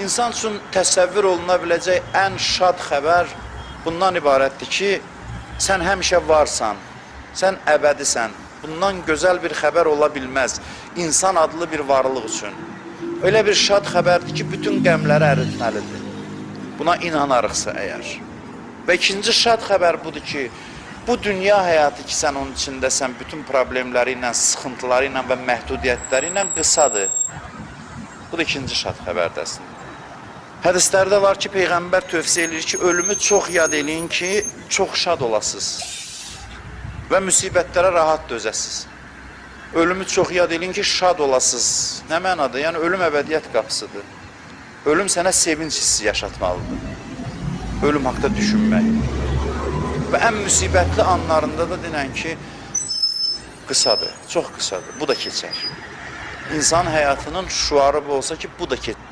İnsan üçün təsəvvür oluna biləcək ən şad xəbər bundan ibarətdir ki, sən həmişə varsan, sən əbədisən. Bundan gözəl bir xəbər ola bilməz insan adlı bir varlıq üçün. Öyle bir şad xəbərdir ki, bütün qəmləri əritməlidir. Buna inanarıqsa əgər. Və ikinci şad xəbər budur ki, bu dünya həyatı ki, sən onun içindəsən, bütün problemləri ilə, sıxıntıları ilə və məhdudiyyətləri ilə qısadır. Bu da ikinci şad xəbərdəsin. Hədislərdə var ki, Peyğəmbər tövsiyə edir ki, ölümü çox yad eləyin ki, çox şad olasınız və müsibətlərə rahat dözəsiniz. Ölümü çox yad eləyin ki, şad olasınız. Nə mənada? Yəni, ölüm əbədiyyət qapısıdır. Ölüm sənə sevinç hissi yaşatmalıdır. Ölüm haqda düşünmək. Və ən müsibətli anlarında da denən ki, qısadır, çox qısadır, bu da keçər. İnsan həyatının şuarı bu olsa ki, bu da keçər.